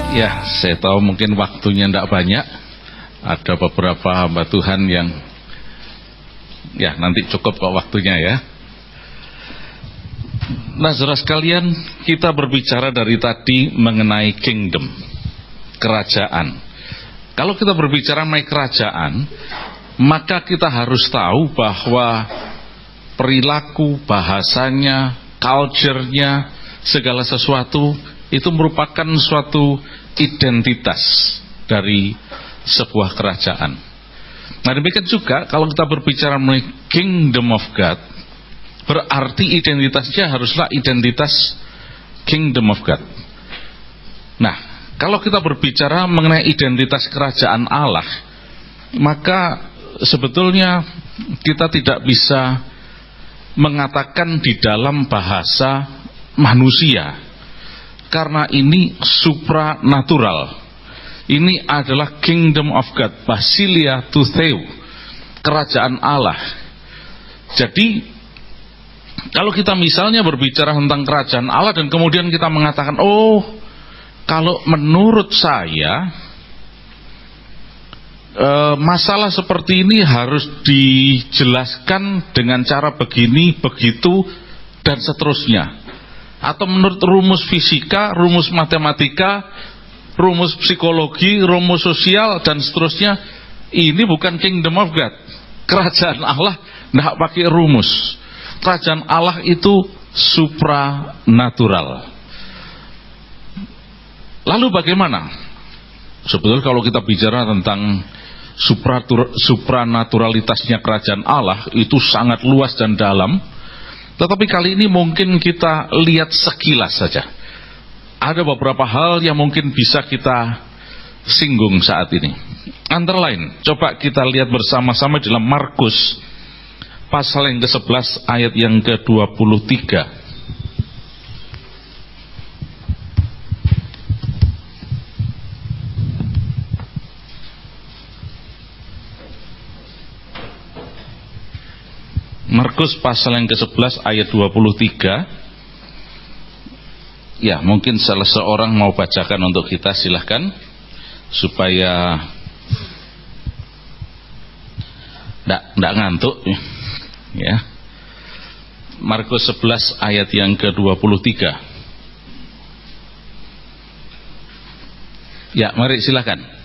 Ya, saya tahu mungkin waktunya tidak banyak. Ada beberapa hamba Tuhan yang ya nanti cukup kok waktunya ya. Nah, saudara sekalian, kita berbicara dari tadi mengenai kingdom, kerajaan. Kalau kita berbicara mengenai kerajaan, maka kita harus tahu bahwa perilaku, bahasanya, culture-nya, segala sesuatu itu merupakan suatu identitas dari sebuah kerajaan. Nah, demikian juga kalau kita berbicara mengenai kingdom of God, berarti identitasnya haruslah identitas kingdom of God. Nah, kalau kita berbicara mengenai identitas kerajaan Allah, maka sebetulnya kita tidak bisa mengatakan di dalam bahasa manusia, karena ini supranatural. Ini adalah kingdom of God, basilia tou theou, kerajaan Allah. Jadi kalau kita misalnya berbicara tentang kerajaan Allah dan kemudian kita mengatakan, oh, kalau menurut saya masalah seperti ini harus dijelaskan dengan cara begini, begitu, dan seterusnya. Atau menurut rumus fisika, rumus matematika, rumus psikologi, rumus sosial, dan seterusnya, ini bukan kingdom of God. Kerajaan Allah tidak pakai rumus. Kerajaan Allah itu supranatural. Lalu bagaimana? Sebetulnya kalau kita bicara tentang supranaturalitasnya kerajaan Allah, itu sangat luas dan dalam. Tetapi kali ini mungkin kita lihat sekilas saja. Ada beberapa hal yang mungkin bisa kita singgung saat ini. Antara lain, coba kita lihat bersama-sama dalam Markus pasal yang ke-11 ayat yang ke-23. Markus pasal yang ke-11 ayat 23. Ya, mungkin salah seorang mau bacakan untuk kita, silahkan, supaya tidak ngantuk ya. Markus 11 ayat yang ke-23. Ya, mari silahkan.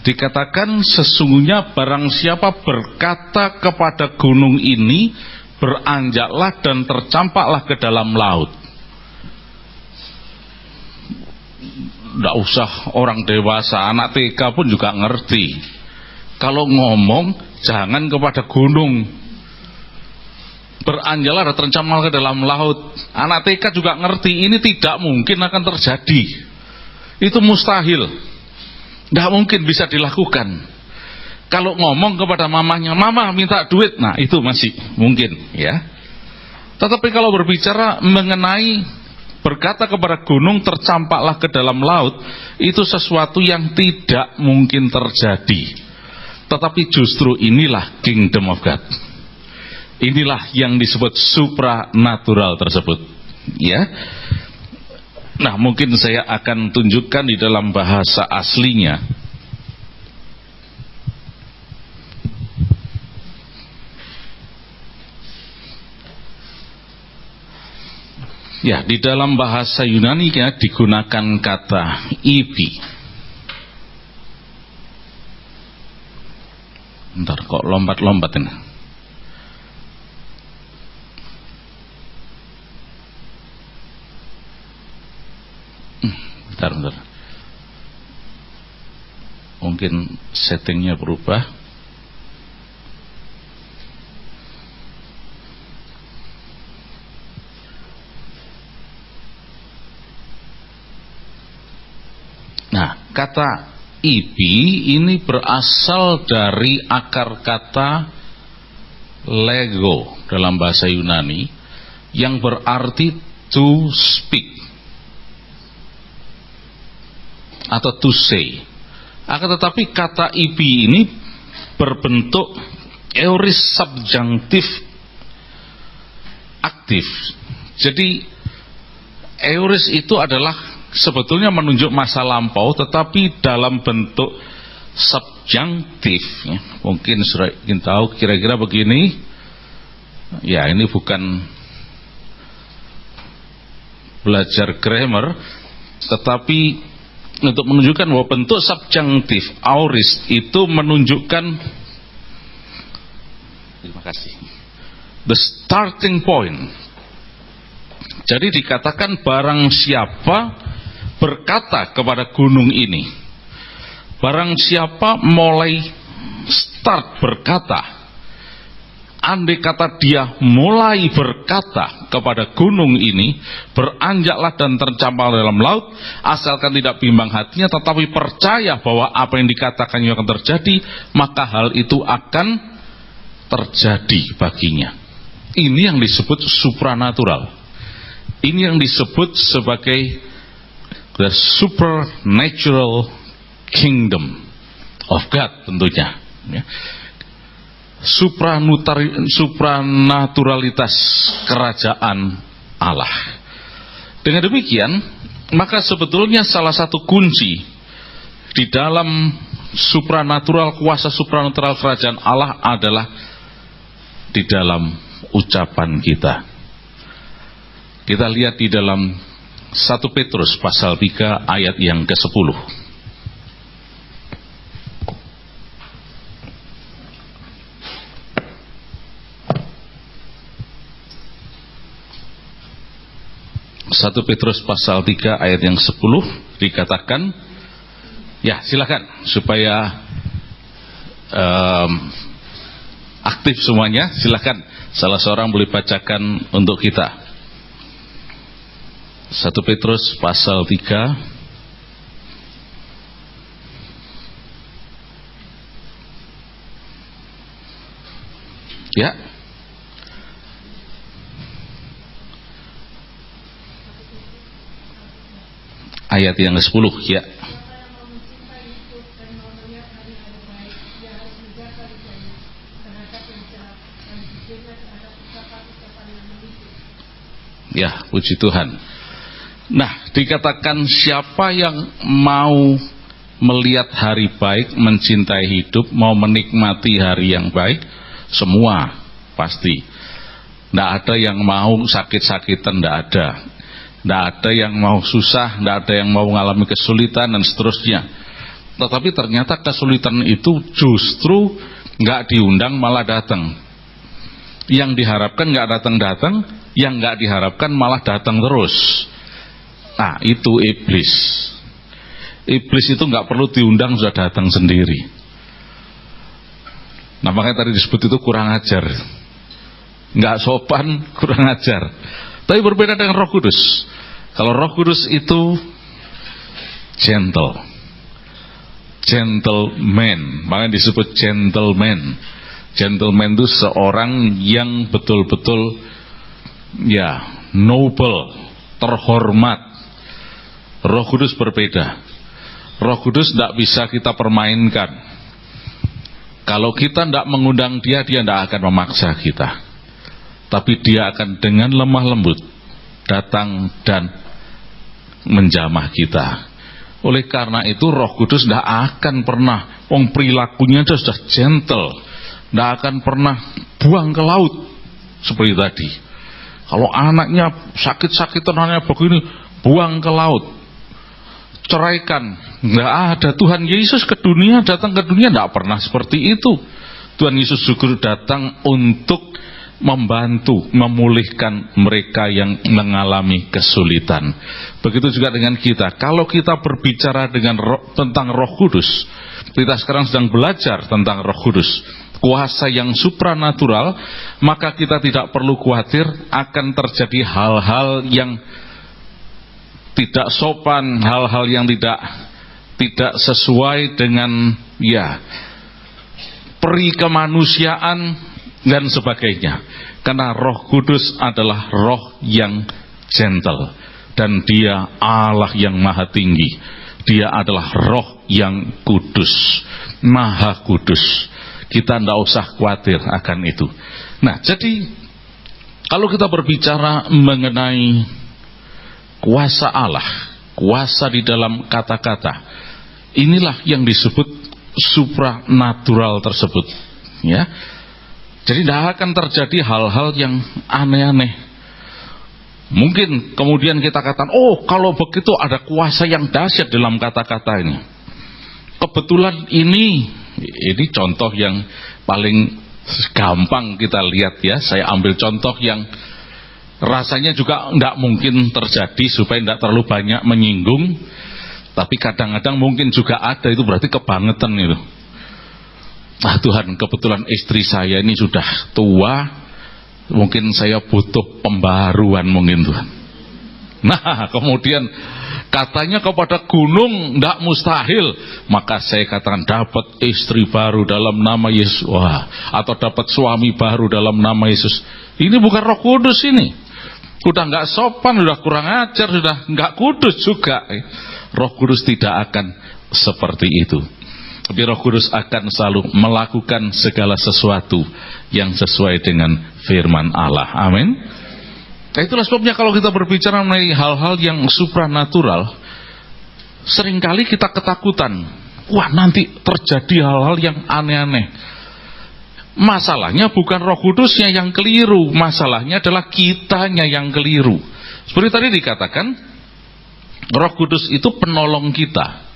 Dikatakan sesungguhnya barang siapa berkata kepada gunung ini, beranjaklah dan tercampaklah ke dalam laut. Tidak usah orang dewasa, anak TK pun juga ngerti. Kalau ngomong, jangan kepada gunung, beranjaklah dan tercampaklah ke dalam laut. Anak TK juga ngerti, ini tidak mungkin akan terjadi. Itu mustahil. Tidak mungkin bisa dilakukan. Kalau ngomong kepada mamanya, mama minta duit, nah itu masih mungkin ya. Tetapi kalau berbicara mengenai berkata kepada gunung tercampaklah ke dalam laut, itu sesuatu yang tidak mungkin terjadi. Tetapi justru inilah kingdom of God. Inilah yang disebut supranatural tersebut ya. Nah, mungkin saya akan tunjukkan di dalam bahasa aslinya. Ya, di dalam bahasa Yunani ya, digunakan kata ibi. Ntar kok lompat-lompat ini. Bentar. Mungkin settingnya berubah. Nah, kata ibi ini berasal dari akar kata lego dalam bahasa Yunani yang berarti to speak atau to say. Akan tetapi kata ipi ini berbentuk aorist subjunctif aktif. Jadi aorist itu adalah sebetulnya menunjuk masa lampau, tetapi dalam bentuk subjunctif. Ya. Mungkin sudah ingin tahu kira-kira begini. Ya, ini bukan belajar grammar, tetapi untuk menunjukkan bahwa bentuk subjunctif aorist itu menunjukkan, terima kasih, the starting point. Jadi dikatakan barang siapa berkata kepada gunung ini, barang siapa mulai start berkata, andai kata dia mulai berkata kepada gunung ini, beranjaklah dan tercampaklah dalam laut, asalkan tidak bimbang hatinya, tetapi percaya bahwa apa yang dikatakannya akan terjadi, maka hal itu akan terjadi baginya. Ini yang disebut supranatural. Ini yang disebut sebagai the supernatural kingdom of God tentunya. Ya. Supranaturalitas kerajaan Allah. Dengan demikian, maka sebetulnya salah satu kunci di dalam supranatural, kuasa supranatural kerajaan Allah adalah di dalam ucapan kita. Kita lihat di dalam 1 Petrus pasal 3 ayat yang ke-10. 1 Petrus pasal 3 ayat yang 10 dikatakan, ya silakan supaya aktif semuanya, silakan salah seorang boleh bacakan untuk kita. 1 Petrus pasal 3 ya. Ayat yang ke-10 ya. Ya, puji Tuhan. Nah, dikatakan siapa yang mau melihat hari baik, mencintai hidup, mau menikmati hari yang baik, semua pasti. Tidak ada yang mau sakit-sakitan, tidak ada. Tidak ada yang mau susah, tidak ada yang mau mengalami kesulitan dan seterusnya. Tetapi ternyata kesulitan itu justru nggak diundang malah datang. Yang diharapkan nggak datang-datang, yang nggak diharapkan malah datang terus. Nah, itu iblis. Iblis itu nggak perlu diundang, sudah datang sendiri. Nah, makanya tadi disebut itu kurang ajar. Nggak sopan, kurang ajar. Tapi berbeda dengan Roh Kudus. Kalau Roh Kudus itu gentle, gentleman, makanya disebut gentleman. Gentleman itu seorang yang betul-betul ya noble, terhormat. Roh Kudus berbeda. Roh Kudus tidak bisa kita permainkan. Kalau kita tidak mengundang dia, dia tidak akan memaksa kita. Tapi dia akan dengan lemah lembut datang dan menjamah kita. Oleh karena itu Roh Kudus tidak akan pernah, perilakunya sudah gentle, tidak akan pernah buang ke laut seperti tadi. Kalau anaknya sakit-sakitan, anaknya begini, buang ke laut, ceraikan. Tidak ada. Tuhan Yesus ke dunia, datang ke dunia tidak pernah seperti itu. Tuhan Yesus juga datang untuk membantu, memulihkan mereka yang mengalami kesulitan. Begitu juga dengan kita. Kalau kita berbicara tentang Roh Kudus, kita sekarang sedang belajar tentang Roh Kudus, kuasa yang supranatural, maka kita tidak perlu khawatir akan terjadi hal-hal yang tidak sopan, hal-hal yang tidak sesuai dengan ya peri kemanusiaan dan sebagainya. Karena Roh Kudus adalah roh yang gentle, dan dia Allah yang maha tinggi. Dia adalah roh yang kudus, maha kudus. Kita tidak usah khawatir akan itu. Nah, jadi kalau kita berbicara mengenai kuasa Allah, kuasa di dalam kata-kata, inilah yang disebut supranatural tersebut, ya. Jadi tidak akan terjadi hal-hal yang aneh-aneh. Mungkin kemudian kita katakan, oh kalau begitu ada kuasa yang dahsyat dalam kata-kata ini. Kebetulan ini contoh yang paling gampang kita lihat, ya. Saya ambil contoh yang rasanya juga tidak mungkin terjadi supaya tidak terlalu banyak menyinggung. Tapi kadang-kadang mungkin juga ada, itu berarti kebangetan itu. Ah Tuhan, kebetulan istri saya ini sudah tua, mungkin saya butuh pembaharuan mungkin Tuhan. Nah kemudian katanya kepada gunung tidak mustahil, maka saya katakan dapat istri baru dalam nama Yesus. Wah, atau dapat suami baru dalam nama Yesus. Ini bukan Roh Kudus ini. Sudah nggak sopan, sudah kurang ajar, sudah nggak kudus juga. Roh Kudus tidak akan seperti itu. Tapi Roh Kudus akan selalu melakukan segala sesuatu yang sesuai dengan firman Allah. Amin. Nah, itulah sebabnya kalau kita berbicara mengenai hal-hal yang supranatural, seringkali kita ketakutan. Wah, nanti terjadi hal-hal yang aneh-aneh. Masalahnya bukan Roh Kudusnya yang keliru, masalahnya adalah kitanya yang keliru. Seperti tadi dikatakan, Roh Kudus itu penolong kita.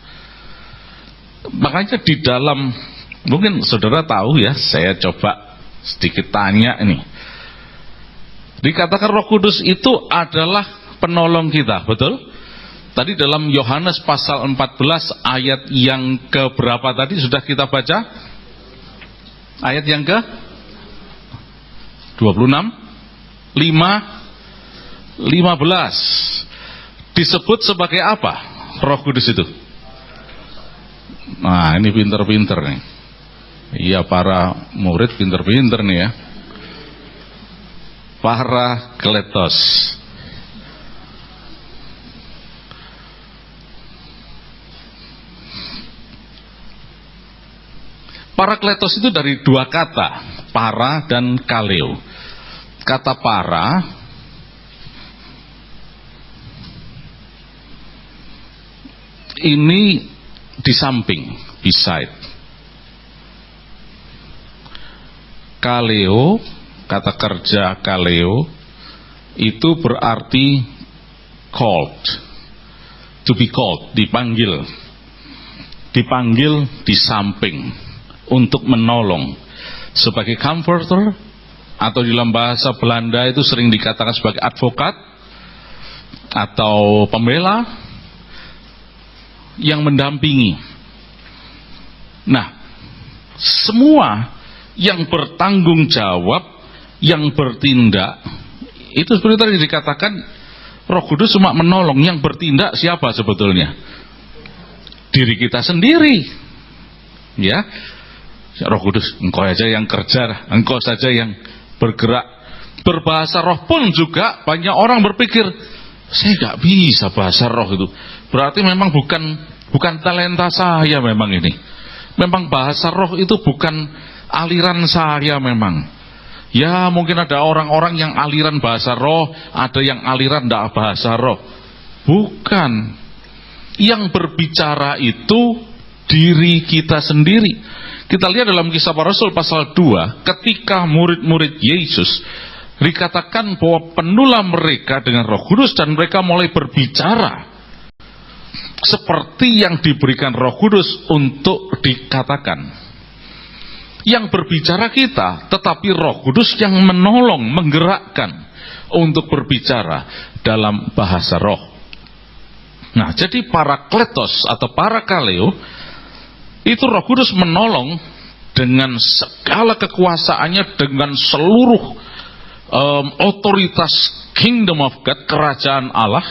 Makanya di dalam, mungkin saudara tahu ya, saya coba sedikit tanya ini. Dikatakan Roh Kudus itu adalah penolong kita, betul? Tadi dalam Yohanes pasal 14 ayat yang keberapa tadi sudah kita baca? Ayat yang ke 26, 15 disebut sebagai apa Roh Kudus itu? Nah ini pinter-pinter nih. Iya, para murid pinter-pinter nih ya. Parakletos. Parakletos itu dari dua kata, para dan kaleo. Kata para ini di samping, beside. Kaleo, kata kerja kaleo itu berarti called, to be called, dipanggil, di samping, untuk menolong, sebagai comforter, atau di dalam bahasa Belanda itu sering dikatakan sebagai advokat atau pembela yang mendampingi. Nah, semua yang bertanggung jawab, yang bertindak, itu seperti tadi dikatakan Roh Kudus cuma menolong. Yang bertindak siapa sebetulnya? Diri kita sendiri, ya. Roh Kudus, engkau aja yang kerja, engkau saja yang bergerak. Berbahasa roh pun juga banyak orang berpikir, saya gak bisa bahasa roh itu. Berarti memang bukan talenta saya memang ini. Memang bahasa roh itu bukan aliran saya memang. Ya mungkin ada orang-orang yang aliran bahasa roh, ada yang aliran tidak bahasa roh. Bukan. Yang berbicara itu diri kita sendiri. Kita lihat dalam Kisah Para Rasul pasal 2, ketika murid-murid Yesus dikatakan bahwa penuhlah mereka dengan Roh Kudus dan mereka mulai berbicara seperti yang diberikan Roh Kudus untuk dikatakan. Yang berbicara kita, tetapi Roh Kudus yang menolong, menggerakkan untuk berbicara dalam bahasa roh. Nah, jadi parakletos atau parakaleo itu Roh Kudus menolong dengan segala kekuasaannya, dengan seluruh otoritas Kingdom of God, kerajaan Allah,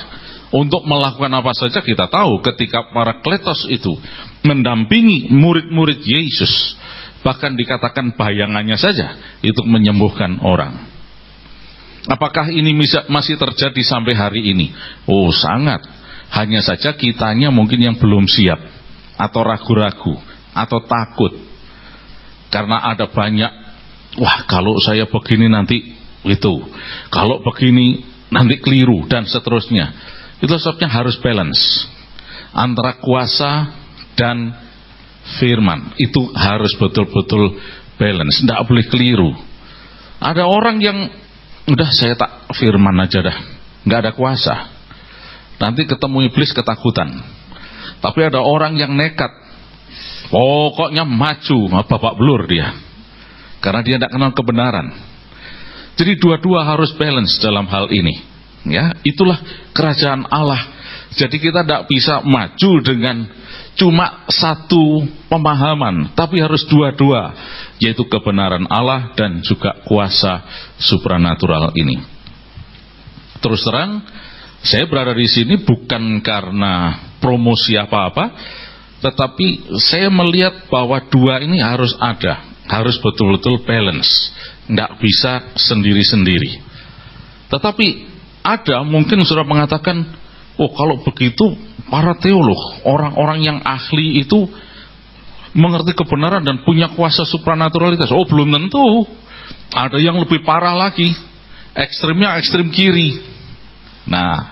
untuk melakukan apa saja. Kita tahu ketika parakletos itu mendampingi murid-murid Yesus Bahkan dikatakan bayangannya saja itu menyembuhkan orang. Apakah ini masih terjadi sampai hari ini? Oh, sangat. Hanya saja kitanya mungkin yang belum siap, atau ragu-ragu, atau takut. Karena ada banyak, wah kalau saya begini nanti itu, kalau begini nanti keliru, dan seterusnya. Itu sebabnya harus balance antara kuasa dan firman. Itu harus betul-betul balance, tidak boleh keliru. Ada orang yang udah saya tak firman aja dah, nggak ada kuasa, nanti ketemu iblis ketakutan. Tapi ada orang yang nekat, pokoknya maju, babak belur dia, karena dia tidak kenal kebenaran. Jadi dua-dua harus balance dalam hal ini, ya. Itulah kerajaan Allah. Jadi kita tidak bisa maju dengan cuma satu pemahaman, tapi harus dua-dua, yaitu kebenaran Allah dan juga kuasa supranatural ini. Terus terang, saya berada di sini bukan karena promosi apa-apa, tetapi saya melihat bahwa dua ini harus ada, harus betul-betul balance, tidak bisa sendiri-sendiri. Tetapi ada mungkin sudah mengatakan, oh kalau begitu para teolog, orang-orang yang ahli itu mengerti kebenaran dan punya kuasa supranaturalitas. Oh belum tentu, ada yang lebih parah lagi, ekstrimnya ekstrim kiri. Nah,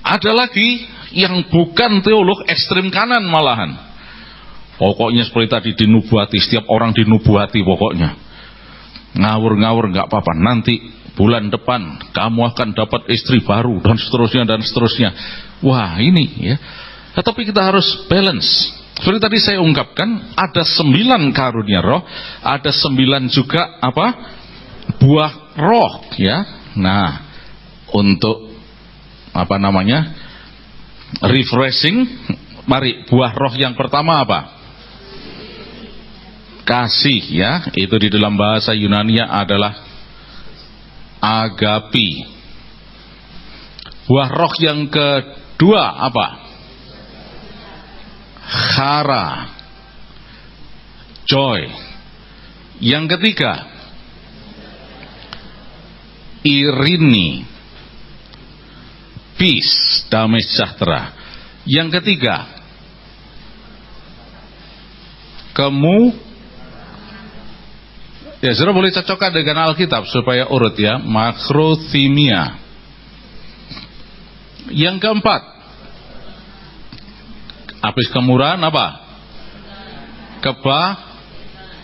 ada lagi yang bukan teolog, ekstrim kanan malahan. Pokoknya seperti tadi dinubuati, setiap orang dinubuati pokoknya. Ngawur-ngawur nggak apa-apa, nanti bulan depan kamu akan dapat istri baru dan seterusnya dan seterusnya. Wah ini ya. Tetapi kita harus balance. Seperti tadi saya ungkapkan, ada 9 karunia roh, ada 9 juga apa? Buah roh, ya. Nah, untuk apa namanya? Refreshing, mari buah roh yang pertama apa? Kasih, ya. Itu di dalam bahasa Yunani adalah agapi. Buah roh yang kedua apa? Chara, joy. Yang ketiga, irini, peace, damai sejahtera. Yang ketiga, ya sudah boleh cocokkan dengan Alkitab supaya urut ya, makrothimia. Yang keempat, habis kemurahan apa?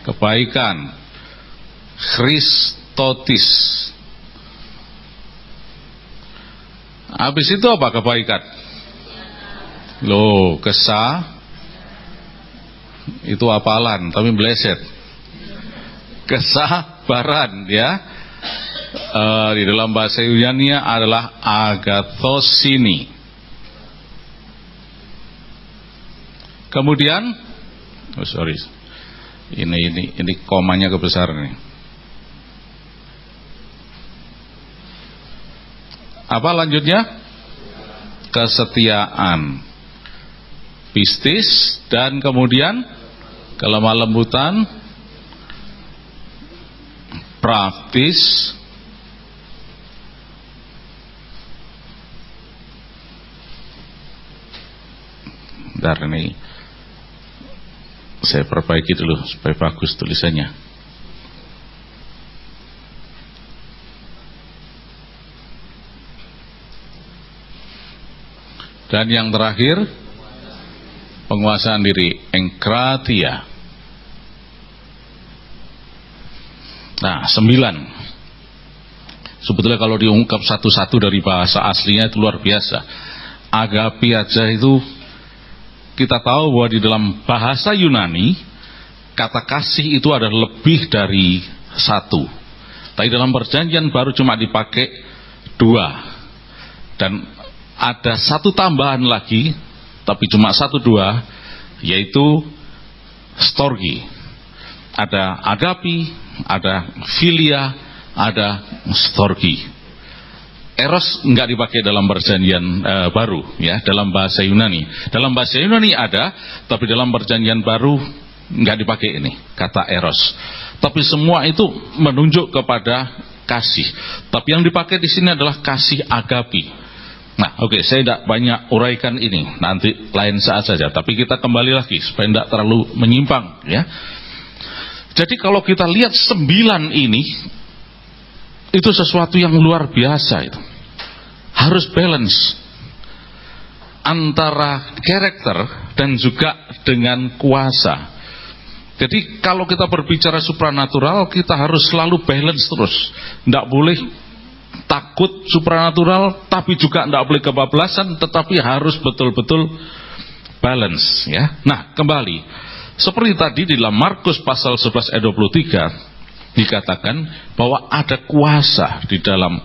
Kebaikan. Christotis. Habis itu apa kebaikan? Loh, itu hafalan tapi meleset. Kesabaran, ya. Di dalam bahasa Yunani adalah agathosini. Kemudian, oh sorry, ini komanya kebesaran nih. Apa lanjutnya? Kesetiaan, pistis, dan kemudian kelemah lembutan, praktis, bentar ini saya perbaiki dulu supaya bagus tulisannya. Dan yang terakhir, penguasaan diri, enkratia. Nah, 9. Sebetulnya kalau diungkap satu-satu dari bahasa aslinya itu luar biasa. Agapi aja itu kita tahu bahwa di dalam bahasa Yunani kata kasih itu ada lebih dari 1. Tapi dalam perjanjian baru cuma dipakai 2. Dan ada 1 tambahan lagi, tapi cuma 1-2, yaitu storgi. Ada agapi, ada filia, ada storgi. Eros enggak dipakai dalam perjanjian baru, ya, dalam bahasa Yunani. Dalam bahasa Yunani ada, tapi dalam perjanjian baru nggak dipakai ini kata eros. Tapi semua itu menunjuk kepada kasih. Tapi yang dipakai di sini adalah kasih agapi. Nah, oke, saya tidak banyak uraikan ini, nanti lain saat saja. Tapi kita kembali lagi supaya tidak terlalu menyimpang, ya. Jadi kalau kita lihat 9 ini, itu sesuatu yang luar biasa itu. Harus balance antara karakter dan juga dengan kuasa. Jadi kalau kita berbicara supranatural, kita harus selalu balance terus. Tidak boleh takut supranatural, tapi juga tidak boleh kebablasan, tetapi harus betul-betul balance, ya. Nah, kembali seperti tadi di dalam Markus pasal 11 ayat 23 dikatakan bahwa ada kuasa di dalam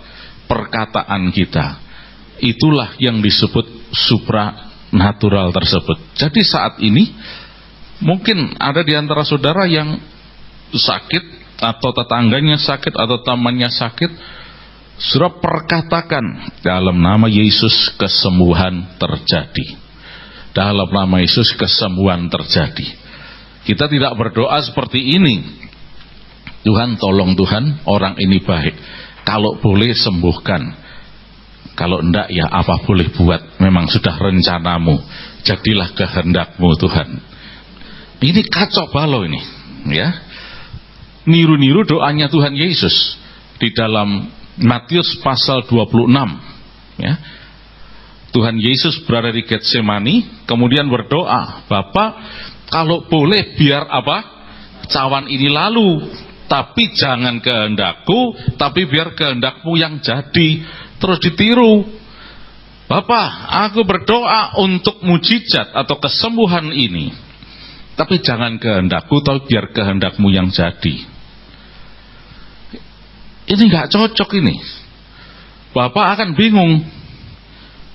perkataan kita. Itulah yang disebut supranatural tersebut. Jadi saat ini mungkin ada di antara saudara yang sakit, atau tetangganya sakit, atau temannya sakit. Saudara perkatakan, dalam nama Yesus kesembuhan terjadi. Dalam nama Yesus kesembuhan terjadi. Kita tidak berdoa seperti ini, Tuhan tolong Tuhan, orang ini baik, kalau boleh sembuhkan, kalau enggak ya apa boleh buat, memang sudah rencanamu, jadilah kehendakmu Tuhan. Ini kacau balau ini, ya. Niru-niru doanya Tuhan Yesus di dalam Matius pasal 26, ya. Tuhan Yesus berada di Getsemani, kemudian berdoa, Bapa, kalau boleh biar apa? Cawan ini lalu, tapi jangan kehendakku, tapi biar kehendakmu yang jadi. Terus ditiru, Bapa, aku berdoa untuk mujizat atau kesembuhan ini, tapi jangan kehendakku, tapi biar kehendakmu yang jadi. Ini gak cocok ini. Bapak akan bingung.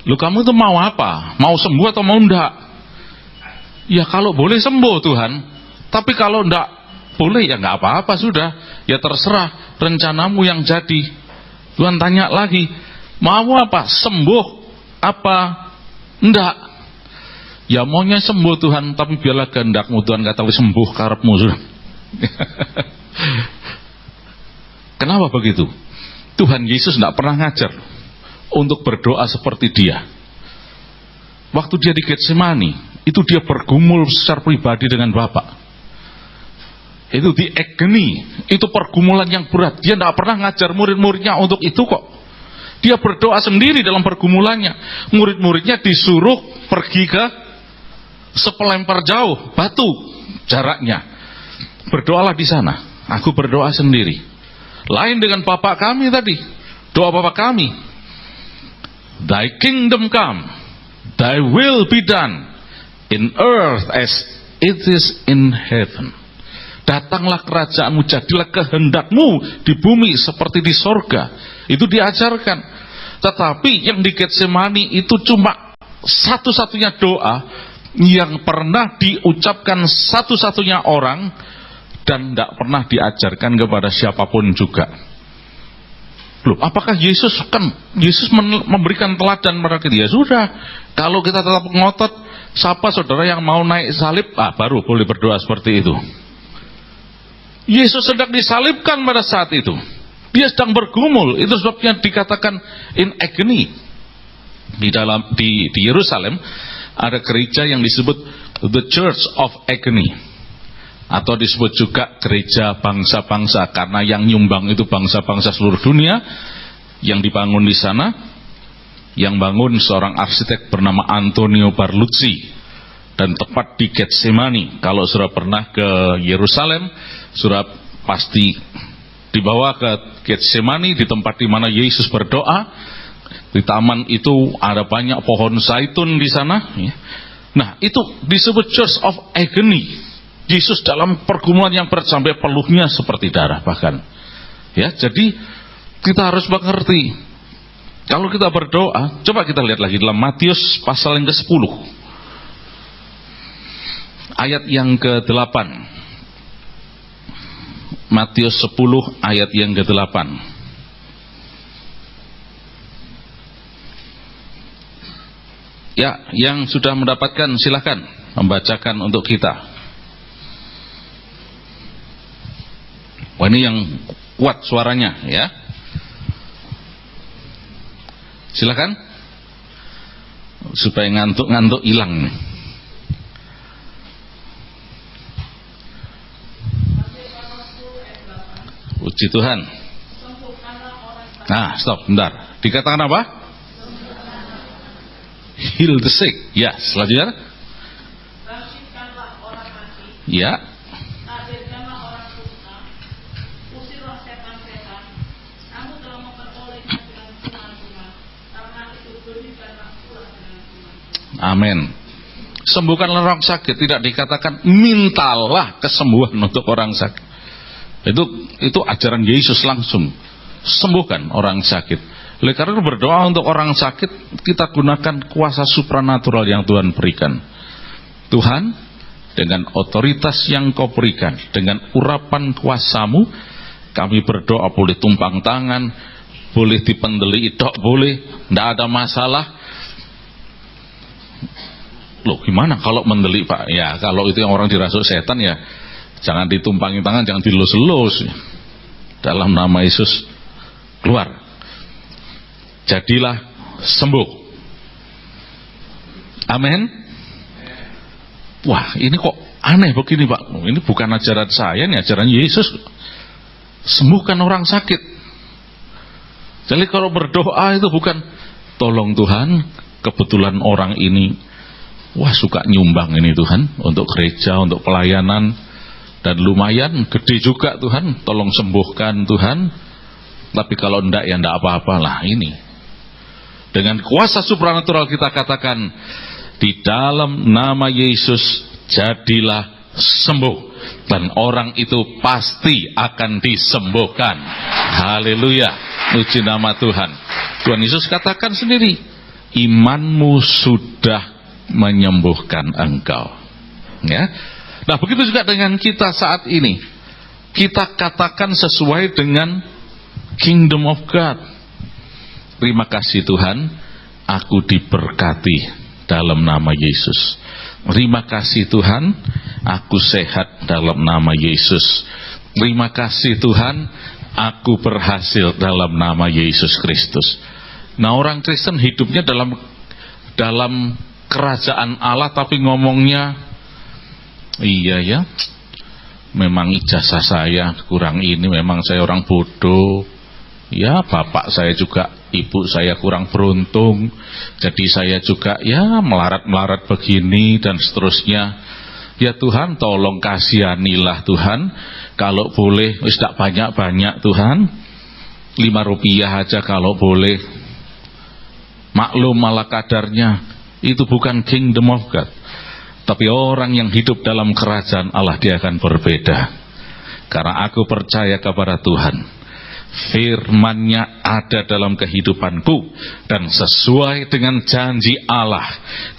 Lu kamu itu mau apa? Mau sembuh atau mau enggak? Ya kalau boleh sembuh Tuhan, tapi kalau enggak boleh ya enggak apa-apa sudah. Ya terserah, rencanamu yang jadi. Tuhan tanya lagi, mau apa? Sembuh apa enggak? Ya maunya sembuh Tuhan, tapi biarlah kehendakmu Tuhan, kata sembuh karepmu sudah. Kenapa begitu? Tuhan Yesus tidak pernah ngajar untuk berdoa seperti dia. Waktu dia di Getsemani, itu dia bergumul secara pribadi dengan Bapa. Itu di agony, itu pergumulan yang berat. Dia tidak pernah ngajar murid-muridnya untuk itu kok. Dia berdoa sendiri dalam pergumulannya. Murid-muridnya disuruh pergi ke sepelempar jauh, batu jaraknya. Berdoalah di sana. Aku berdoa sendiri. Lain dengan Bapa kami tadi. Doa Bapa kami. Thy kingdom come, thy will be done in earth as it is in heaven. Datanglah kerajaanmu, jadilah kehendakmu di bumi seperti di sorga. Itu diajarkan. Tetapi yang di Getsemani itu cuma satu-satunya doa yang pernah diucapkan satu-satunya orang, dan tidak pernah diajarkan kepada siapapun juga. Loh, apakah Yesus memberikan teladan pada kita? Ya sudah, kalau kita tetap ngotot, siapa saudara yang mau naik salib, baru boleh berdoa seperti itu. Yesus sedang disalibkan pada saat itu. Dia sedang bergumul. Itu sebabnya dikatakan in agony. Di Yerusalem ada gereja yang disebut the Church of Agony, atau disebut juga gereja bangsa-bangsa, karena yang nyumbang itu bangsa-bangsa seluruh dunia. Yang dibangun di sana, yang bangun seorang arsitek bernama Antonio Barluzzi, dan tepat di Getsemani. Kalau sudah pernah ke Yerusalem, sudah pasti dibawa ke Getsemani, di tempat di mana Yesus berdoa. Di taman itu ada banyak pohon zaitun di sana. Nah, itu disebut Church of Agony. Yesus dalam pergumulan yang berat sampai peluhnya seperti darah bahkan. Ya, jadi kita harus mengerti. Kalau kita berdoa, coba kita lihat lagi dalam Matius pasal yang ke-10. Ayat yang ke-8. Matius 10 ayat yang ke-8. Ya, yang sudah mendapatkan silakan membacakan untuk kita. Wah, ini yang kuat suaranya ya. Silakan. Supaya ngantuk-ngantuk hilang. Puji Tuhan. Nah, stop, bentar. Dikatakan apa? Heal the sick. Ya, selanjutnya. Ya. Amin. Sembuhkanlah orang sakit, tidak dikatakan mintalah kesembuhan untuk orang sakit. Itu ajaran Yesus langsung. Sembuhkan orang sakit. Oleh karena berdoa untuk orang sakit, kita gunakan kuasa supranatural yang Tuhan berikan. Tuhan, dengan otoritas yang Kau berikan, dengan urapan kuasa-Mu, kami berdoa, boleh tumpang tangan, boleh dipendeli idok, boleh, tidak ada masalah. Loh, gimana kalau mendelik, Pak? Ya, kalau itu yang orang dirasuk setan, ya jangan ditumpangi tangan, jangan dilus-lus. Dalam nama Yesus, keluar. Jadilah sembuh. Amin. Wah, ini kok aneh begini, Pak? Ini bukan ajaran saya, ini ajaran Yesus. Sembuhkan orang sakit. Jadi kalau berdoa itu bukan, tolong Tuhan, kebetulan orang ini, wah, suka nyumbang ini Tuhan, untuk gereja, untuk pelayanan, dan lumayan gede juga Tuhan, tolong sembuhkan Tuhan. Tapi kalau enggak, ya enggak apa-apalah. Ini dengan kuasa supranatural kita katakan, di dalam nama Yesus jadilah sembuh, dan orang itu pasti akan disembuhkan. Haleluya, puji nama Tuhan. Tuhan Yesus katakan sendiri, imanmu sudah menyembuhkan engkau. Ya. Nah, begitu juga dengan kita saat ini. Kita katakan sesuai dengan Kingdom of God. Terima kasih Tuhan, aku diberkati dalam nama Yesus. Terima kasih Tuhan, aku sehat dalam nama Yesus. Terima kasih Tuhan, aku berhasil dalam nama Yesus Kristus. Nah, orang Kristen hidupnya dalam kerajaan Allah, tapi ngomongnya, iya ya, memang ijazah saya kurang ini, memang saya orang bodoh. Ya, bapak saya juga, ibu saya kurang beruntung, jadi saya juga ya melarat-melarat begini dan seterusnya. Ya Tuhan, tolong kasihanilah Tuhan. Kalau boleh, wis tak banyak-banyak Tuhan, 5 rupiah aja kalau boleh. Maklum malah kadarnya. Itu bukan Kingdom of God. Tapi orang yang hidup dalam kerajaan Allah, dia akan berbeda. Karena aku percaya kepada Tuhan, firman-Nya ada dalam kehidupanku, dan sesuai dengan janji Allah,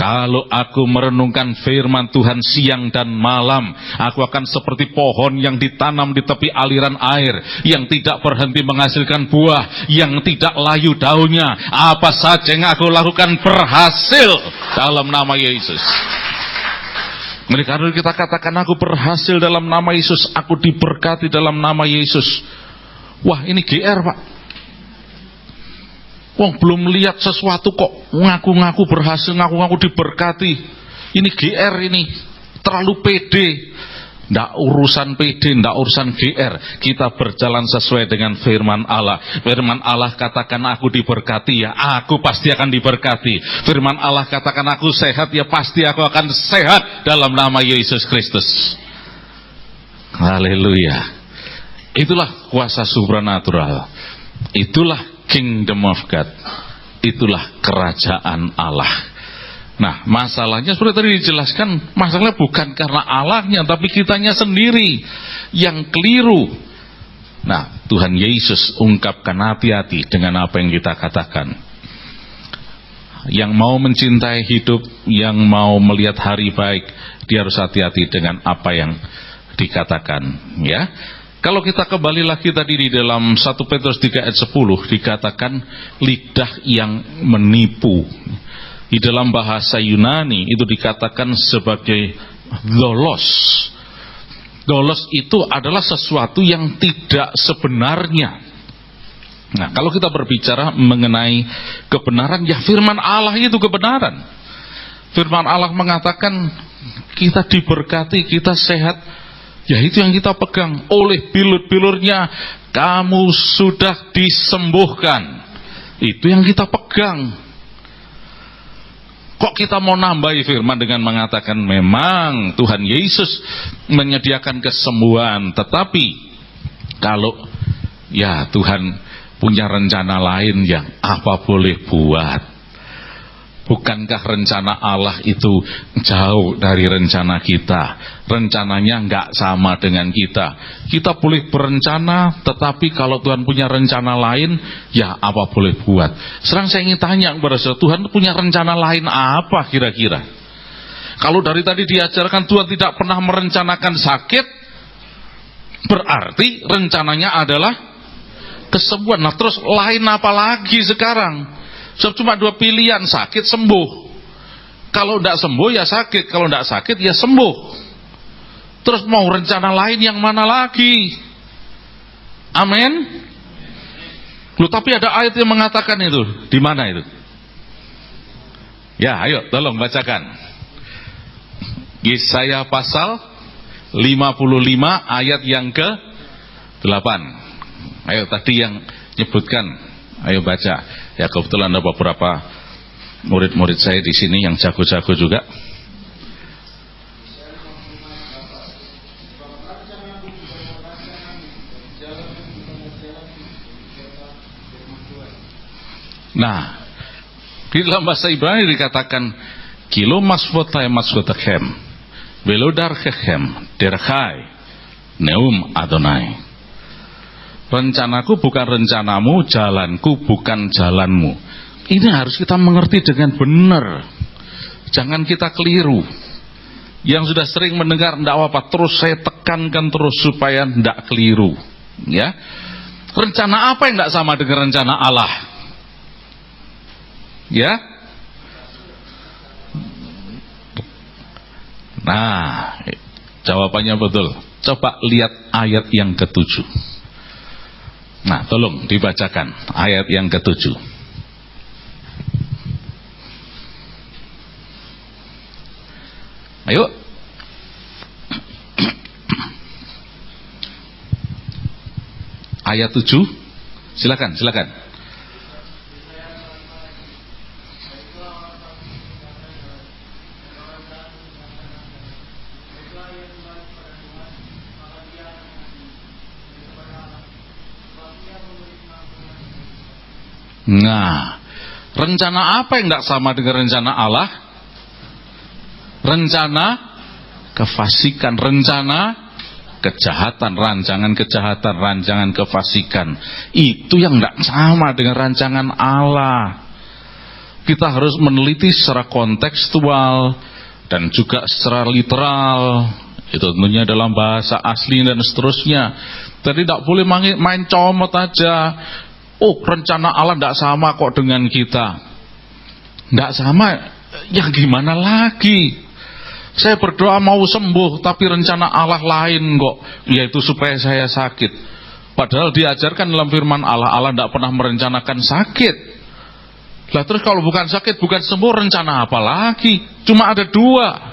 kalau aku merenungkan firman Tuhan siang dan malam, aku akan seperti pohon yang ditanam di tepi aliran air, yang tidak berhenti menghasilkan buah, yang tidak layu daunnya. Apa saja yang aku lakukan berhasil dalam nama Yesus. Mereka kita katakan, aku berhasil dalam nama Yesus, aku diberkati dalam nama Yesus. Wah, ini GR, Pak. Wong belum lihat sesuatu kok ngaku-ngaku berhasil, ngaku-ngaku diberkati. Ini GR ini, terlalu pede. Nggak urusan pede, nggak urusan GR. Kita berjalan sesuai dengan firman Allah. Firman Allah katakan aku diberkati, ya aku pasti akan diberkati. Firman Allah katakan aku sehat, ya pasti aku akan sehat dalam nama Yesus Kristus. Haleluya. Itulah kuasa supranatural. Itulah Kingdom of God. Itulah kerajaan Allah. Nah, masalahnya seperti tadi dijelaskan, masalahnya bukan karena Allahnya, tapi kitanya sendiri yang keliru. Nah, Tuhan Yesus ungkapkan, hati-hati dengan apa yang kita katakan. Yang mau mencintai hidup, yang mau melihat hari baik, dia harus hati-hati dengan apa yang dikatakan, ya. Kalau kita kembali lagi tadi di dalam 1 Petrus 3 ayat 10 dikatakan lidah yang menipu. Di dalam bahasa Yunani itu dikatakan sebagai dolos. Dolos itu adalah sesuatu yang tidak sebenarnya. Nah, kalau kita berbicara mengenai kebenaran, ya firman Allah itu kebenaran. Firman Allah mengatakan kita diberkati, kita sehat, ya itu yang kita pegang. Oleh bilur-bilurnya kamu sudah disembuhkan. Itu yang kita pegang. Kok kita mau nambahi firman dengan mengatakan memang Tuhan Yesus menyediakan kesembuhan, tetapi kalau ya Tuhan punya rencana lain, yang apa boleh buat. Bukankah rencana Allah itu jauh dari rencana kita? Rencananya nggak sama dengan kita. Kita boleh berencana, tetapi kalau Tuhan punya rencana lain, ya apa boleh buat. Sekarang saya ingin tanya kepada saudara, Tuhan punya rencana lain apa kira-kira? Kalau dari tadi diajarkan Tuhan tidak pernah merencanakan sakit, berarti rencananya adalah kesembuhan. Nah terus lain apa lagi sekarang? So, cuma dua pilihan, sakit sembuh. Kalau tidak sembuh ya sakit, kalau tidak sakit ya sembuh. Terus mau rencana lain yang mana lagi? Amin. Loh, tapi ada ayat yang mengatakan itu. Di mana itu? Ya, ayo tolong bacakan. Yesaya pasal 55 ayat yang ke-8. Ayo tadi yang nyebutkan. Ayo baca. Ya kebetulan ada beberapa murid-murid saya di sini yang jago-jago juga. Nah, di dalam bahasa Ibrani dikatakan kilo masvotai masvotakem belodar kechem derchai neum Adonai. Rencanaku bukan rencanamu, jalanku bukan jalanmu. Ini harus kita mengerti dengan benar. Jangan kita keliru. Yang sudah sering mendengar tidak apa-apa, terus saya tekankan terus supaya tidak keliru. Ya, rencana apa yang tidak sama dengan rencana Allah? Ya. Nah, jawabannya betul. Coba lihat ayat yang ke-7. Nah, tolong dibacakan ayat yang ke-7. Ayo. Ayat 7. Silakan. Nah, rencana apa yang tidak sama dengan rencana Allah? Rencana kefasikan, rencana kejahatan, rancangan kefasikan. Itu yang tidak sama dengan rancangan Allah. Kita harus meneliti secara kontekstual dan juga secara literal. Itu tentunya dalam bahasa asli dan seterusnya. Jadi tidak boleh main comot aja. Oh, rencana Allah tidak sama kok dengan kita. Tidak sama, ya gimana lagi? Saya berdoa mau sembuh, tapi rencana Allah lain kok, yaitu supaya saya sakit. Padahal diajarkan dalam firman Allah, Allah tidak pernah merencanakan sakit. Lah terus kalau bukan sakit, bukan sembuh, rencana apa lagi? Cuma ada dua.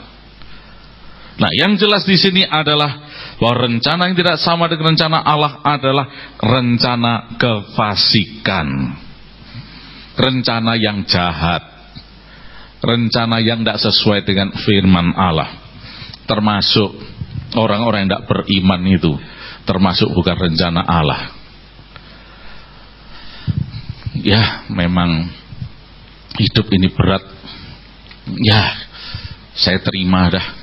Nah, yang jelas di sini adalah bahwa rencana yang tidak sama dengan rencana Allah adalah rencana kefasikan, rencana yang jahat, rencana yang tidak sesuai dengan firman Allah. Termasuk orang-orang yang tidak beriman itu, termasuk bukan rencana Allah. Ya, memang hidup ini berat. Ya, saya terima dah.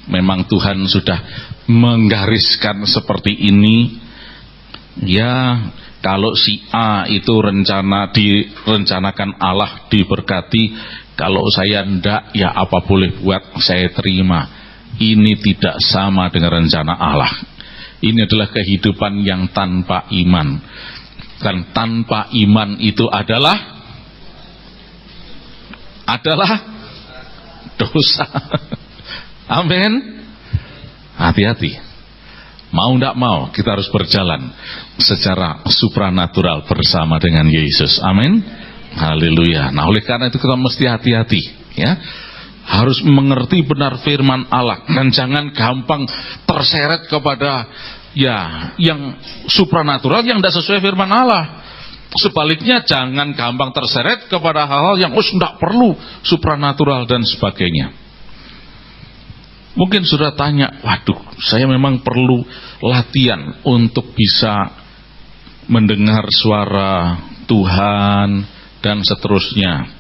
Memang Tuhan sudah menggariskan seperti ini. Ya, kalau si A itu direncanakan Allah diberkati, kalau saya ndak, ya apa boleh buat, saya terima. Ini tidak sama dengan rencana Allah. Ini adalah kehidupan yang tanpa iman. Dan tanpa iman itu adalah dosa. Amin. Hati-hati. Mau tidak mau, kita harus berjalan secara supranatural bersama dengan Yesus. Amin. Haleluya. Nah, oleh karena itu kita mesti hati-hati, ya. Harus mengerti benar firman Allah dan jangan gampang terseret kepada yang supranatural yang tidak sesuai firman Allah. Sebaliknya jangan gampang terseret kepada hal-hal yang tidak perlu supranatural dan sebagainya. Mungkin sudah tanya, waduh, saya memang perlu latihan untuk bisa mendengar suara Tuhan dan seterusnya.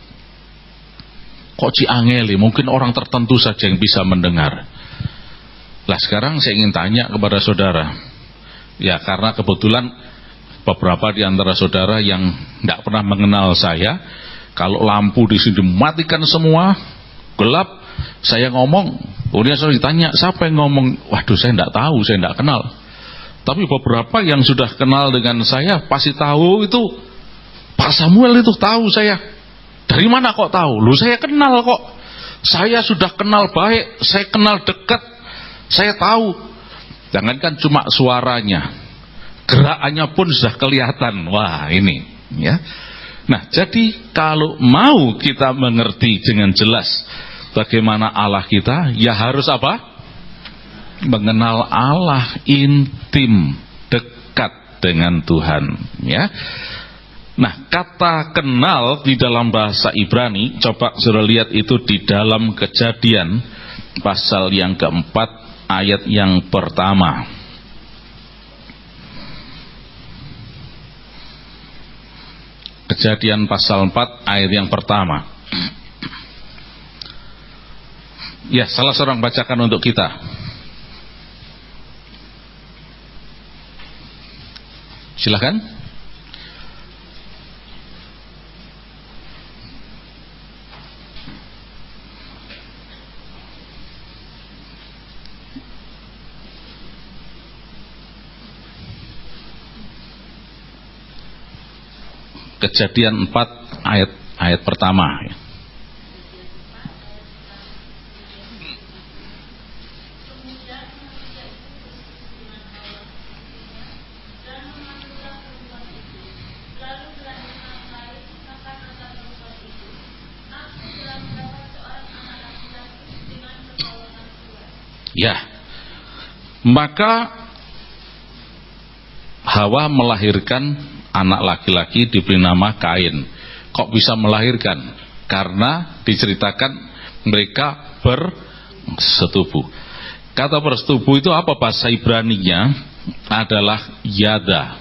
Kok ciangeli? Mungkin orang tertentu saja yang bisa mendengar. Lah sekarang saya ingin tanya kepada saudara. Ya, karena kebetulan beberapa di antara saudara yang tidak pernah mengenal saya, kalau lampu di sini dimatikan semua, gelap, saya ngomong, kemudian saya ditanya, siapa yang ngomong? Waduh, saya tidak tahu, saya tidak kenal. Tapi beberapa yang sudah kenal dengan saya pasti tahu itu, Pak Samuel itu tahu saya. Dari mana kok tahu? Loh, saya kenal kok. Saya sudah kenal baik, saya kenal dekat, saya tahu. Jangankan cuma suaranya, gerakannya pun sudah kelihatan. Wah, ini, ya. Nah, jadi kalau mau kita mengerti dengan jelas bagaimana Allah kita, ya harus apa? Mengenal Allah, intim, dekat dengan Tuhan, ya. Nah, kata kenal di dalam bahasa Ibrani, coba sudah lihat itu di dalam Kejadian pasal yang keempat ayat yang pertama. Kejadian pasal 4 ayat yang pertama. Ya, salah seorang bacakan untuk kita. Silakan. Kejadian 4 ayat pertama. Ya, maka Hawa melahirkan anak laki-laki diberi nama Kain. Kok bisa melahirkan? Karena diceritakan mereka bersetubuh. Kata bersetubuh itu apa bahasa Ibraninya? Adalah yada.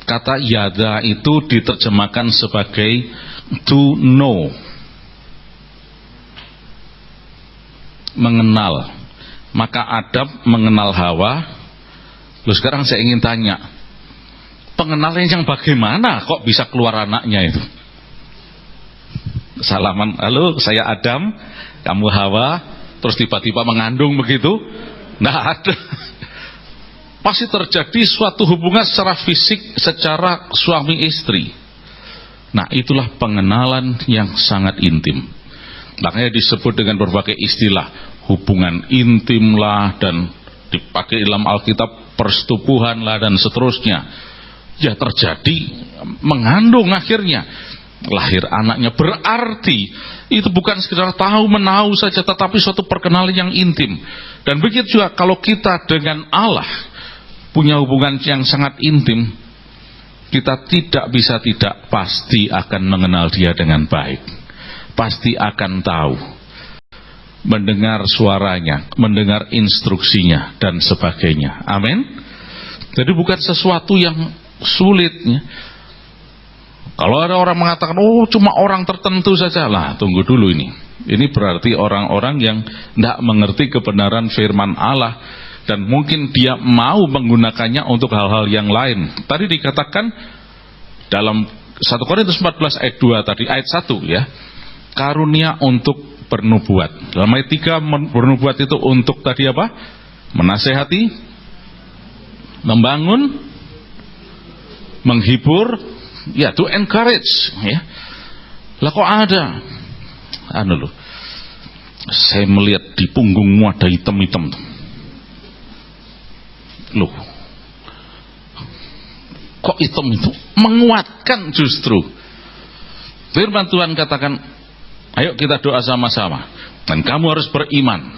Kata yada itu diterjemahkan sebagai to know, mengenal. Maka Adam mengenal Hawa. Loh, sekarang saya ingin tanya, pengenalan yang bagaimana kok bisa keluar anaknya itu? Salaman, halo saya Adam, kamu Hawa, terus tiba-tiba mengandung begitu? Nggak ada. Pasti terjadi suatu hubungan secara fisik, secara suami istri. Nah, itulah pengenalan yang sangat intim. Makanya disebut dengan berbagai istilah, hubungan intim lah, dan dipakai dalam Alkitab persetubuhan lah, dan seterusnya. Ya, terjadi mengandung, akhirnya lahir anaknya. Berarti itu bukan sekedar tahu menahu saja, tetapi suatu perkenalan yang intim. Dan begitu juga kalau kita dengan Allah punya hubungan yang sangat intim, kita tidak bisa tidak pasti akan mengenal dia dengan baik, pasti akan tahu, mendengar suaranya, mendengar instruksinya, dan sebagainya. Amin. Jadi bukan sesuatu yang sulit, ya. Kalau ada orang mengatakan, oh cuma orang tertentu saja, lah tunggu dulu ini. Ini berarti orang-orang yang tidak mengerti kebenaran firman Allah, dan mungkin dia mau menggunakannya untuk hal-hal yang lain. Tadi dikatakan dalam 1 Korintus 14 ayat 2 tadi, ayat 1 ya, karunia untuk bernubuat. Dalam ayat 3 bernubuat itu untuk tadi apa? Menasehati, membangun, menghibur, ya, to encourage, ya. Lah kok ada Saya melihat di punggungmu ada hitam-hitam. Loh, kok hitam itu? Menguatkan justru. Firman Tuhan katakan, ayo kita doa sama-sama. Dan kamu harus beriman.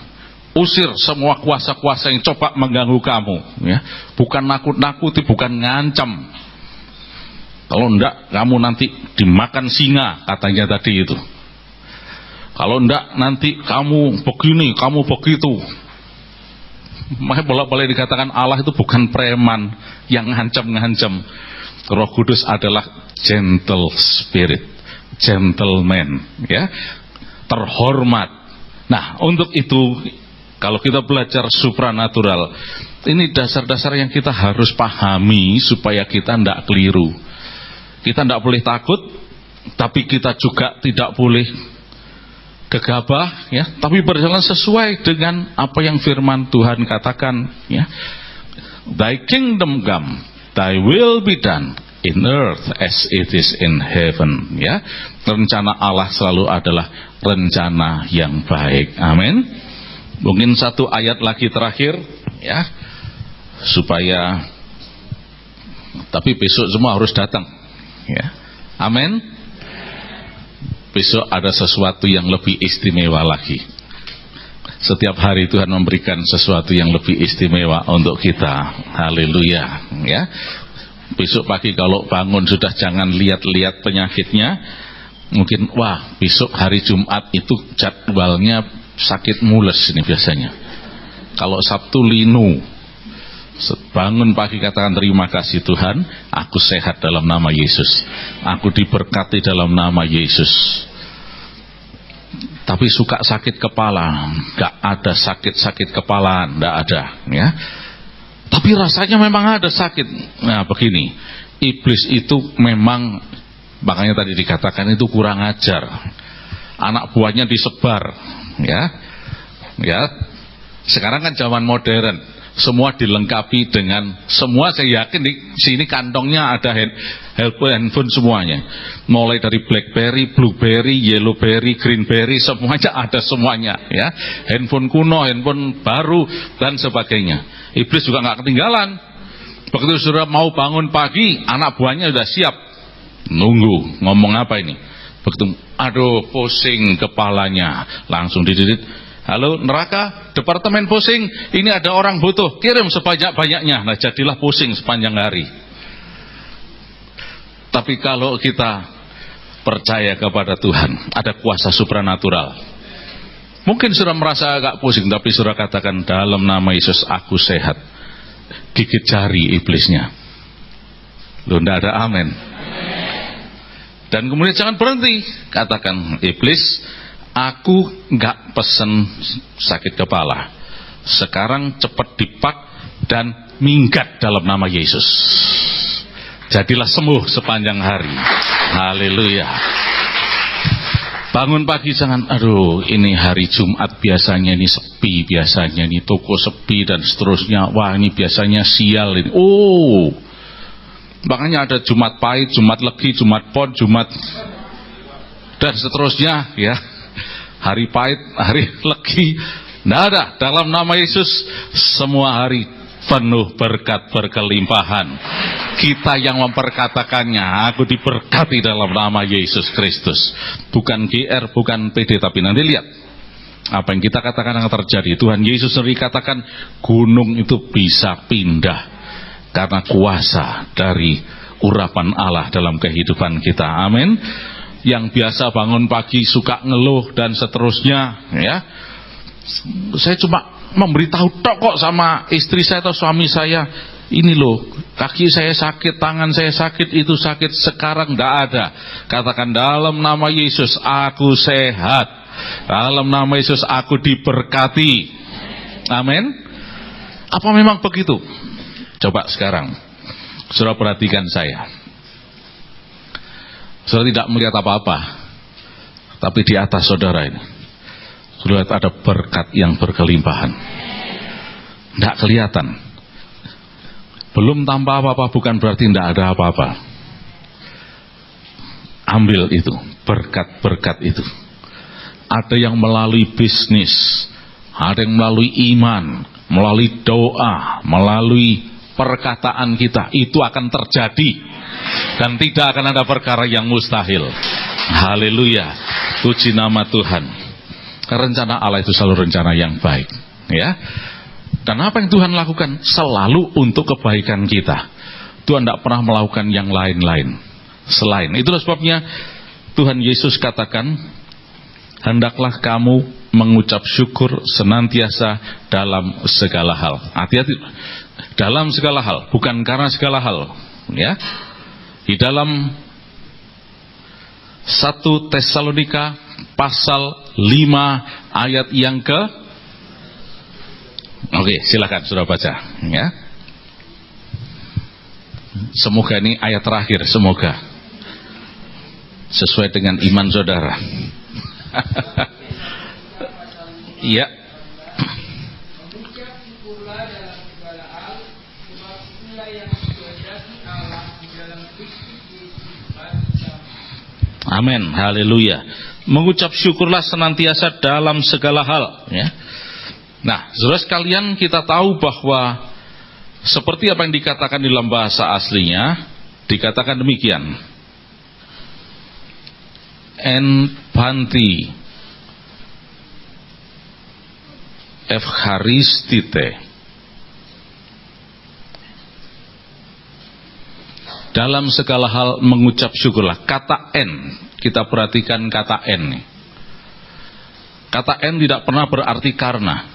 Usir semua kuasa-kuasa yang coba mengganggu kamu. Ya. Bukan nakut-nakuti, bukan ngancam. Kalau enggak, kamu nanti dimakan singa, katanya tadi itu. Kalau enggak, nanti kamu begini, kamu begitu. Makanya bolak-balik dikatakan Allah itu bukan preman yang ngancam-ngancam. Roh Kudus adalah gentle spirit, gentleman, ya, terhormat. Nah, untuk itu kalau kita belajar supranatural, ini dasar-dasar yang kita harus pahami supaya kita tidak keliru. Kita tidak boleh takut, tapi kita juga tidak boleh gegabah, ya, tapi berjalan sesuai dengan apa yang firman Tuhan katakan, ya. Thy kingdom come, thy will be done in earth as it is in heaven, ya. Rencana Allah selalu adalah rencana yang baik. Amin. Mungkin satu ayat lagi terakhir, ya, supaya, tapi besok semua harus datang, ya. Amin. Besok ada sesuatu yang lebih istimewa lagi. Setiap hari Tuhan memberikan sesuatu yang lebih istimewa untuk kita. Haleluya, ya. Besok pagi kalau bangun sudah jangan lihat-lihat penyakitnya. Mungkin wah, besok hari Jumat itu jadwalnya sakit mules ini biasanya. Kalau Sabtu linu. Bangun pagi katakan terima kasih Tuhan, aku sehat dalam nama Yesus, aku diberkati dalam nama Yesus. Tapi suka sakit kepala, gak ada sakit-sakit kepala, gak ada, ya. Tapi rasanya memang ada sakit. Nah begini, iblis itu memang, makanya tadi dikatakan itu kurang ajar. Anak buahnya disebar, ya. Sekarang kan zaman modern. Semua dilengkapi dengan, semua saya yakin di sini kantongnya ada handphone semuanya. Mulai dari BlackBerry, Blueberry, Yellowberry, Greenberry, semuanya ada semuanya, ya. Handphone kuno, handphone baru dan sebagainya. Iblis juga nggak ketinggalan. Begitu sudah mau bangun pagi, anak buahnya sudah siap. Nunggu, ngomong apa ini? Begitu, aduh pusing kepalanya, langsung dididit. Halo neraka, departemen pusing, ini ada orang butuh, kirim sebanyak-banyaknya. Nah jadilah pusing sepanjang hari. Tapi kalau kita percaya kepada Tuhan, ada kuasa supranatural. Mungkin sudah merasa agak pusing, tapi sudah katakan dalam nama Yesus aku sehat. Gigit jari iblisnya. Loh, tidak ada amin. Dan kemudian jangan berhenti, katakan iblis, aku nggak pesen sakit kepala. Sekarang cepat dipak dan minggat dalam nama Yesus. Jadilah sembuh sepanjang hari. Haleluya. Bangun pagi jangan, aduh ini hari Jumat biasanya ini sepi, biasanya ini toko sepi dan seterusnya. Wah ini biasanya sial ini. Oh, makanya ada Jumat Pahit, Jumat Legi, Jumat Pon, Jumat dan seterusnya, ya. Hari pahit, hari legi, tidak ada. Dalam nama Yesus semua hari penuh berkat berkelimpahan. Kita yang memperkatakannya, aku diberkati dalam nama Yesus Kristus. Bukan GR, bukan PD, tapi nanti lihat apa yang kita katakan yang terjadi. Tuhan Yesus sendiri katakan gunung itu bisa pindah karena kuasa dari urapan Allah dalam kehidupan kita. Amin. Yang biasa bangun pagi suka ngeluh dan seterusnya, ya. Saya cuma memberitahu tok kok sama istri saya atau suami saya, ini loh, kaki saya sakit, tangan saya sakit, itu sakit, sekarang tidak ada. Katakan dalam nama Yesus aku sehat. Dalam nama Yesus aku diberkati. Amin. Apa memang begitu? Coba sekarang saudara perhatikan saya. Saudara tidak melihat apa-apa, tapi di atas saudara ini saudara ada berkat yang berkelimpahan. Tidak kelihatan. Belum tanpa apa-apa bukan berarti tidak ada apa-apa. Ambil itu, berkat-berkat itu. ada yang melalui bisnis, ada yang melalui iman, melalui doa, melalui perkataan kita. Itu akan terjadi dan tidak akan ada perkara yang mustahil. Haleluya, puji nama Tuhan. Rencana Allah itu selalu rencana yang baik, ya. Dan apa yang Tuhan lakukan selalu untuk kebaikan kita. Tuhan tidak pernah melakukan yang lain-lain selain. Itulah sebabnya Tuhan Yesus katakan, hendaklah kamu mengucap syukur senantiasa dalam segala hal. Hati-hati, dalam segala hal, bukan karena segala hal, ya. Di dalam 1 Tesalonika pasal 5 ayat yang Oke, silakan sudah baca, ya. Semoga ini ayat terakhir, semoga sesuai dengan iman saudara. Iya. Amin, haleluya. Mengucap syukurlah senantiasa dalam segala hal, ya. Nah, saudara sekalian, kita tahu bahwa seperti apa yang dikatakan di dalam bahasa aslinya, dikatakan demikian. En panti Evcharistite. Dalam segala hal mengucap syukurlah. Kata N, kita perhatikan kata N. Kata N tidak pernah berarti karena.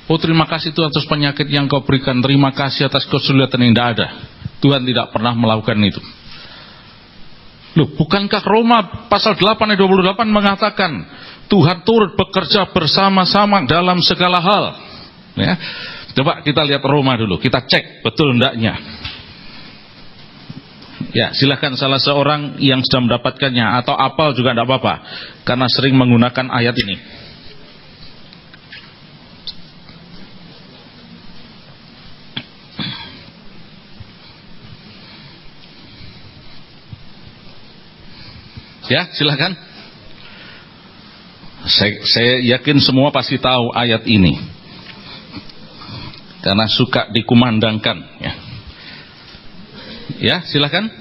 Oh, terima kasih Tuhan atas penyakit yang kau berikan, terima kasih atas kesulitan yang tidak ada. Tuhan tidak pernah melakukan itu. Loh, bukankah Roma pasal 8 ayat 28 mengatakan Tuhan turut bekerja bersama-sama dalam segala hal, ya? Coba kita lihat Roma dulu, kita cek betul hendaknya. Ya, silakan salah seorang yang sudah mendapatkannya atau apal juga tidak apa-apa, karena sering menggunakan ayat ini. Ya, silakan. Saya yakin semua pasti tahu ayat ini, karena suka dikumandangkan. Ya, silakan.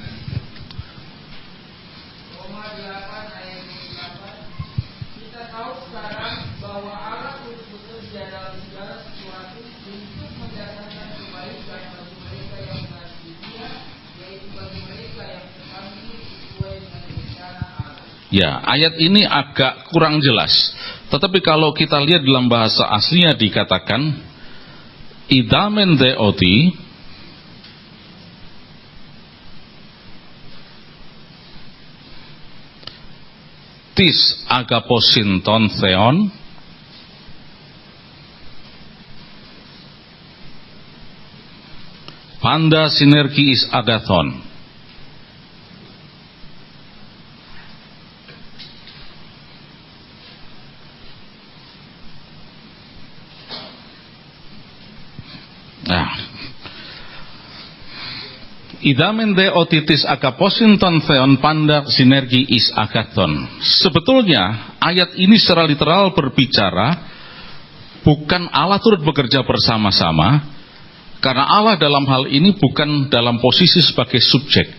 Roma 8 ayat 28. Kita tahu sekarang bahwa Allah turut bekerja dalam segala sesuatu untuk mendatangkan kebaikan bagi mereka yang mengasihi Dia, yaitu bagi mereka yang terpanggil sesuai dengan rencana Allah. Ya, ayat ini agak kurang jelas. Tetapi kalau kita lihat dalam bahasa aslinya dikatakan idamen deoti tis agaposinton theon panda sinergi is agathon. Nah, idamen de otitis agaposinton theon panda sinergi is agathon. Sebetulnya ayat ini secara literal berbicara bukan Allah turut bekerja bersama-sama, karena Allah dalam hal ini bukan dalam posisi sebagai subjek,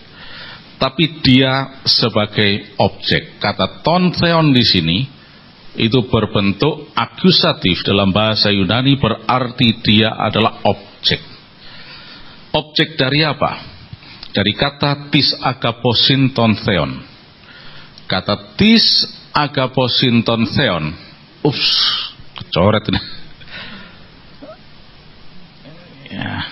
tapi dia sebagai objek. Kata ton theon di sini itu berbentuk akusatif dalam bahasa Yunani, berarti dia adalah objek. Objek dari apa? Dari kata tis agaposinton theon. Kata tis agaposinton theon. Ups, kecoret ini. Ya.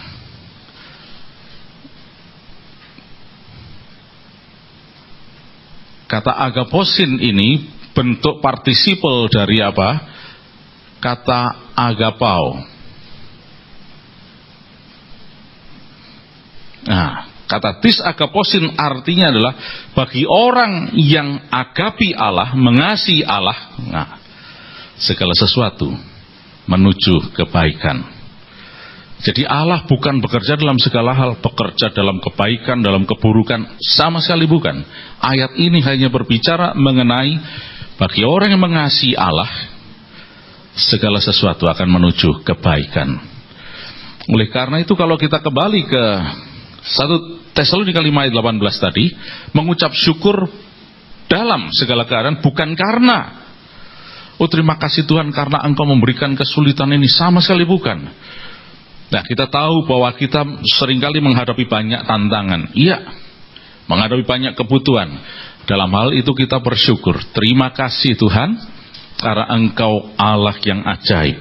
Kata agaposin ini bentuk partisipal dari apa? Kata agapao. Nah, kata tis agaposin artinya adalah bagi orang yang agapi Allah, mengasihi Allah, nah, segala sesuatu menuju kebaikan. Jadi Allah bukan bekerja dalam segala hal, bekerja dalam kebaikan, dalam keburukan, sama sekali bukan. Ayat ini hanya berbicara mengenai Bagi orang yang mengasihi Allah, segala sesuatu akan menuju kebaikan. Oleh karena itu kalau kita kembali ke 1 Tesalonika 5 ayat 18 tadi, mengucap syukur dalam segala keadaan, bukan karena terima kasih Tuhan karena Engkau memberikan kesulitan ini, sama sekali bukan. Nah, kita tahu bahwa kita seringkali menghadapi banyak tantangan. Iya, menghadapi banyak kebutuhan. Dalam hal itu kita bersyukur. Terima kasih Tuhan karena Engkau Allah yang ajaib.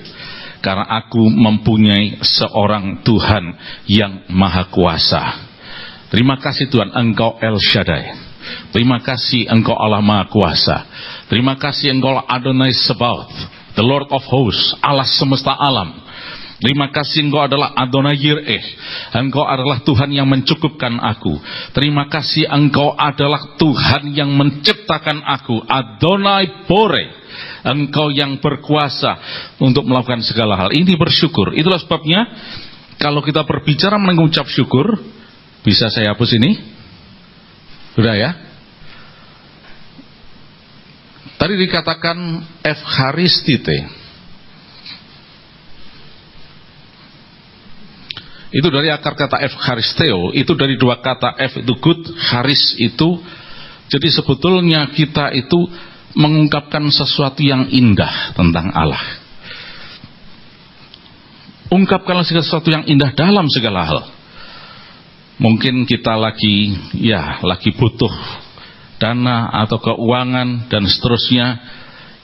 Karena aku mempunyai seorang Tuhan yang maha kuasa. Terima kasih Tuhan, Engkau El Shaddai. Terima kasih Engkau Allah maha kuasa. Terima kasih Engkau Adonai Sebaot, the Lord of Hosts, Allah semesta alam. Terima kasih Engkau adalah Adonai Yireh. Engkau adalah Tuhan yang mencukupkan aku. Terima kasih Engkau adalah Tuhan yang menciptakan aku, Adonai Bore. Engkau yang berkuasa untuk melakukan segala hal. Ini bersyukur. Itulah sebabnya kalau kita berbicara mengucap syukur, bisa saya hapus ini? Sudah ya? Tadi dikatakan Evcharistite. Itu dari akar kata Evcharisteo, itu dari dua kata F itu good, charis itu. Jadi sebetulnya kita itu mengungkapkan sesuatu yang indah tentang Allah. Ungkapkanlah sesuatu yang indah dalam segala hal. Mungkin kita lagi butuh dana atau keuangan dan seterusnya,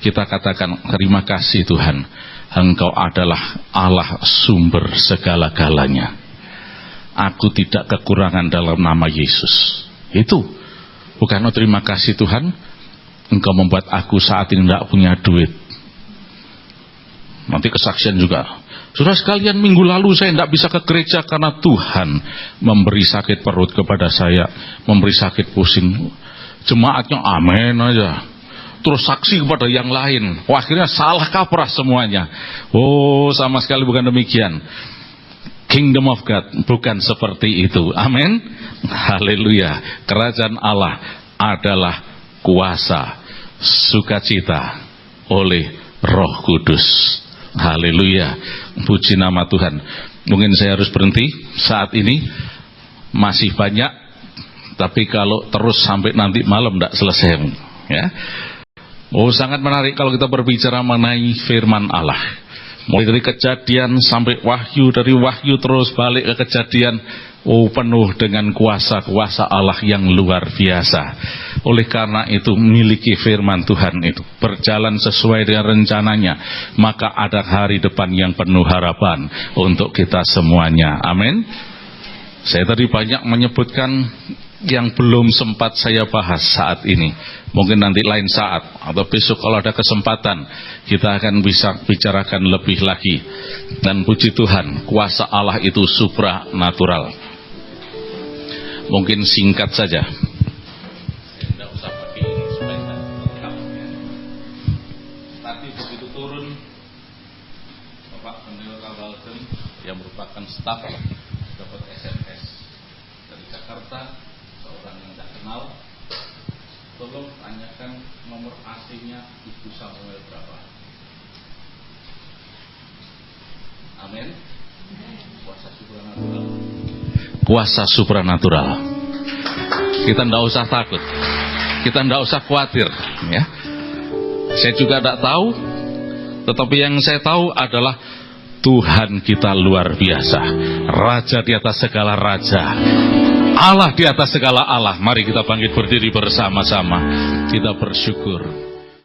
kita katakan terima kasih Tuhan, Engkau adalah Allah sumber segala-galanya. Aku tidak kekurangan dalam nama Yesus. Itu bukan terima kasih Tuhan, Engkau membuat aku saat ini tidak punya duit. Nanti kesaksian juga, saudara sekalian, minggu lalu saya tidak bisa ke gereja karena Tuhan memberi sakit perut kepada saya, memberi sakit pusing. Jemaatnya amin aja, terus saksi kepada yang lain. Wah, akhirnya salah kaprah semuanya. Oh, sama sekali bukan demikian. Kingdom of God bukan seperti itu. Amin. Haleluya. Kerajaan Allah adalah kuasa, sukacita oleh Roh Kudus. Haleluya. Puji nama Tuhan. Mungkin saya harus berhenti saat ini. Masih banyak, tapi kalau terus sampai nanti malam tidak selesai ya. Oh, sangat menarik kalau kita berbicara mengenai firman Allah. Mulai dari Kejadian sampai Wahyu, dari Wahyu terus balik ke Kejadian. Oh, penuh dengan kuasa-kuasa Allah yang luar biasa. Oleh karena itu, miliki firman Tuhan itu, berjalan sesuai dengan rencananya, maka ada hari depan yang penuh harapan untuk kita semuanya. Amin. Saya tadi banyak menyebutkan yang belum sempat saya bahas saat ini. Mungkin nanti lain saat atau besok kalau ada kesempatan kita akan bisa bicarakan lebih lagi. Dan puji Tuhan, kuasa Allah itu supranatural. Mungkin singkat saja. Tidak usah pakai ini supaya lengkap. Tadi begitu turun, Bapak Pendeta Walden yang merupakan staf dapat SMS dari Jakarta, seorang yang tidak kenal. Tolong tanyakan nomor AC-nya Ibu Samuel berapa. Amin. Kuasa supranatural. Kuasa supranatural. Kita tidak usah takut, kita tidak usah khawatir ya. Saya juga tidak tahu, tetapi yang saya tahu adalah Tuhan kita luar biasa, Raja di atas segala raja, Allah di atas segala Allah. Mari kita bangkit berdiri bersama-sama, kita bersyukur.